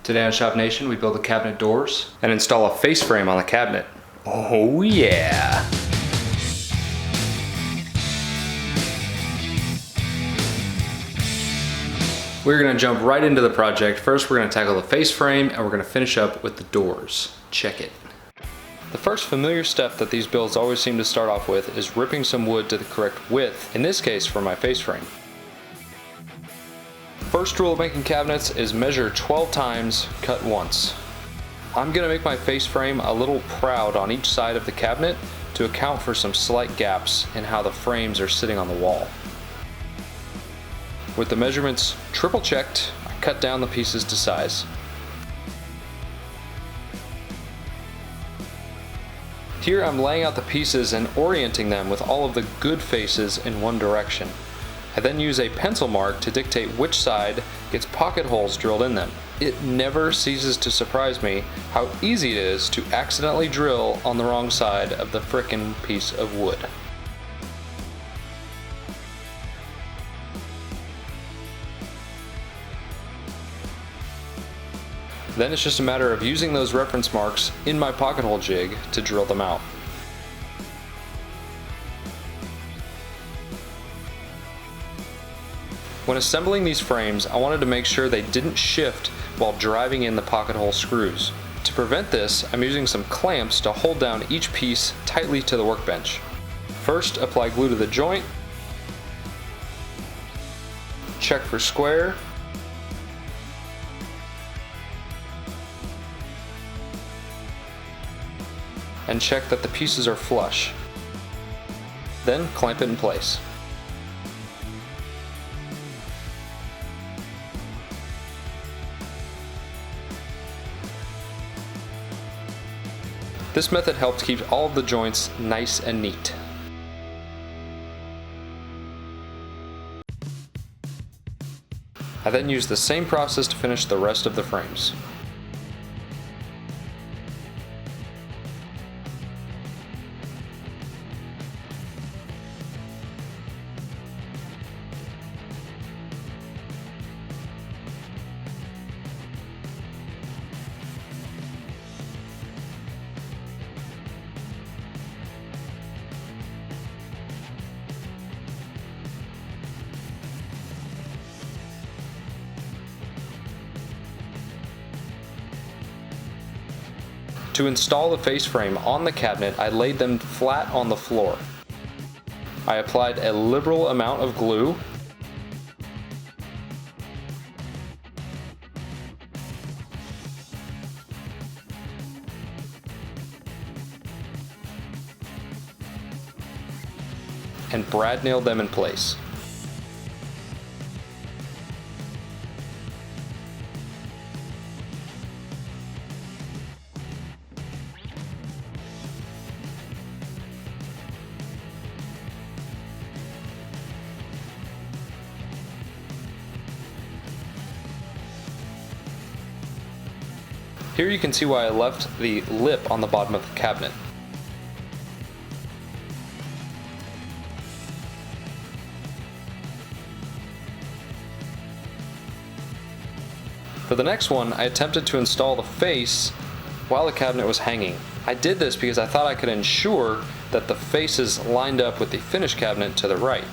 Today on Shop Nation, we build the cabinet doors and install a face frame on the cabinet. Oh yeah! We're going to jump right into the project. First, we're going to tackle the face frame and we're going to finish up with the doors. Check it. The first familiar step that these builds always seem to start off with is ripping some wood to the correct width, in this case for my face frame. First rule of making cabinets is measure 12 times, cut once. I'm going to make my face frame a little proud on each side of the cabinet to account for some slight gaps in how the frames are sitting on the wall. With the measurements triple checked, I cut down the pieces to size. Here I'm laying out the pieces and orienting them with all of the good faces in one direction. I then use a pencil mark to dictate which side gets pocket holes drilled in them. It never ceases to surprise me how easy it is to accidentally drill on the wrong side of the frickin' piece of wood. Then it's just a matter of using those reference marks in my pocket hole jig to drill them out. When assembling these frames, I wanted to make sure they didn't shift while driving in the pocket hole screws. To prevent this, I'm using some clamps to hold down each piece tightly to the workbench. First, apply glue to the joint, check for square, and check that the pieces are flush. Then clamp it in place. This method helps keep all of the joints nice and neat. I then use the same process to finish the rest of the frames. To install the face frame on the cabinet, I laid them flat on the floor. I applied a liberal amount of glue, and brad nailed them in place. Here you can see why I left the lip on the bottom of the cabinet. For the next one, I attempted to install the face while the cabinet was hanging. I did this because I thought I could ensure that the faces lined up with the finished cabinet to the right.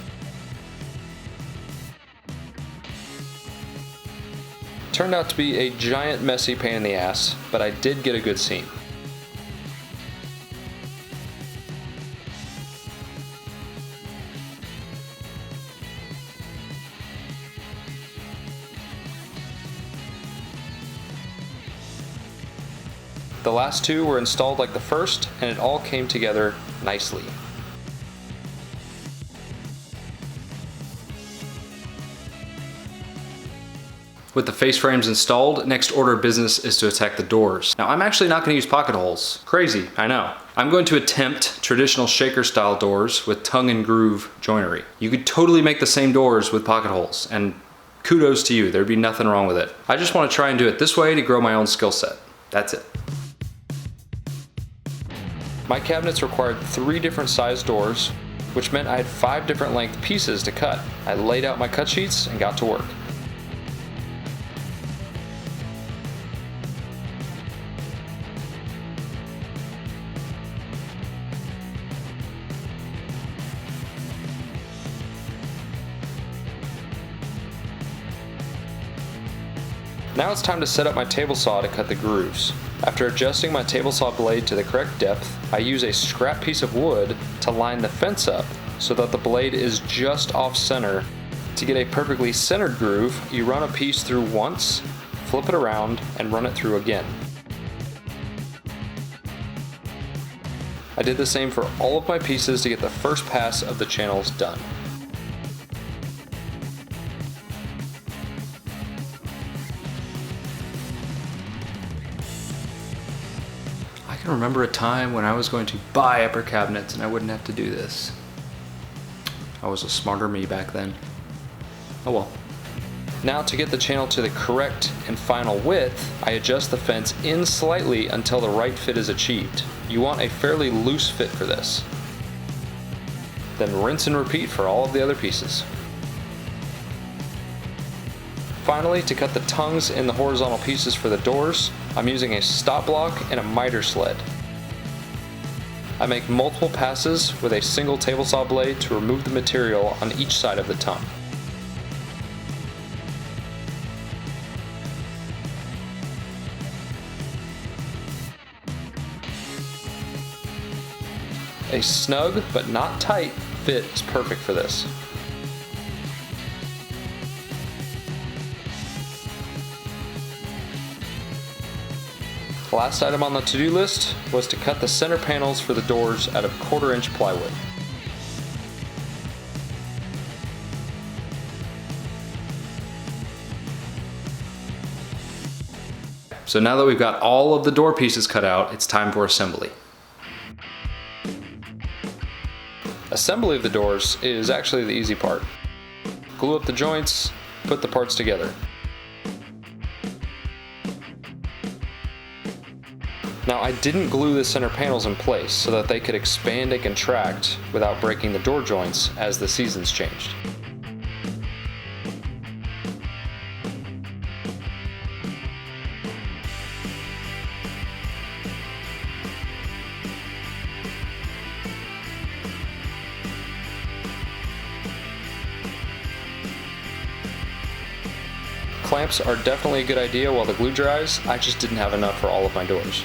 Turned out to be a giant messy pain in the ass, but I did get a good seam. The last two were installed like the first, and it all came together nicely. With the face frames installed, next order of business is to attack the doors. Now I'm actually not going to use pocket holes. Crazy, I know. I'm going to attempt traditional shaker style doors with tongue and groove joinery. You could totally make the same doors with pocket holes, and kudos to you, there'd be nothing wrong with it. I just want to try and do it this way to grow my own skill set. That's it. My cabinets required 3 different size doors, which meant I had 5 different length pieces to cut. I laid out my cut sheets and got to work. Now it's time to set up my table saw to cut the grooves. After adjusting my table saw blade to the correct depth, I use a scrap piece of wood to line the fence up so that the blade is just off center. To get a perfectly centered groove, you run a piece through once, flip it around, and run it through again. I did the same for all of my pieces to get the first pass of the channels done. I can remember a time when I was going to buy upper cabinets and I wouldn't have to do this. I was a smarter me back then. Oh well. Now to get the channel to the correct and final width, I adjust the fence in slightly until the right fit is achieved. You want a fairly loose fit for this. Then rinse and repeat for all of the other pieces. Finally, to cut the tongues in the horizontal pieces for the doors, I'm using a stop block and a miter sled. I make multiple passes with a single table saw blade to remove the material on each side of the tongue. A snug but not tight fit is perfect for this. The last item on the to-do list was to cut the center panels for the doors out of 1/4 inch plywood. So now that we've got all of the door pieces cut out, it's time for assembly. Assembly of the doors is actually the easy part. Glue up the joints, put the parts together. Now I didn't glue the center panels in place so that they could expand and contract without breaking the door joints as the seasons changed. Clamps are definitely a good idea while the glue dries. I just didn't have enough for all of my doors.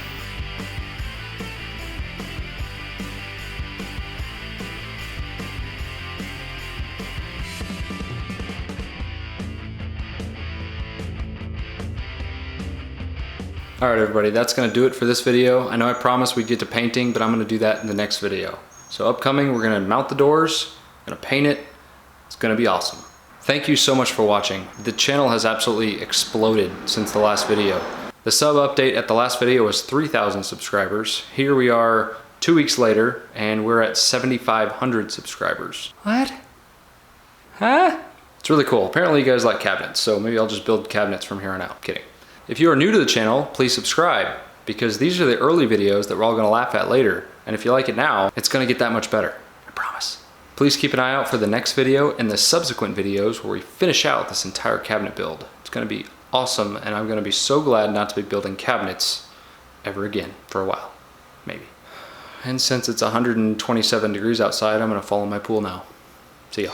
Alright everybody, that's going to do it for this video. I know I promised we'd get to painting, but I'm going to do that in the next video. So upcoming, we're going to mount the doors, going to paint it. It's going to be awesome. Thank you so much for watching. The channel has absolutely exploded since the last video. The sub update at the last video was 3,000 subscribers. Here we are 2 weeks later, and we're at 7,500 subscribers. What? Huh? It's really cool. Apparently you guys like cabinets, so maybe I'll just build cabinets from here on out. Kidding. If you are new to the channel, please subscribe, because these are the early videos that we're all going to laugh at later. And if you like it now, it's going to get that much better. I promise. Please keep an eye out for the next video and the subsequent videos where we finish out this entire cabinet build. It's going to be awesome, and I'm going to be so glad not to be building cabinets ever again for a while. Maybe. And since it's 127 degrees outside, I'm going to fall in my pool now. See ya.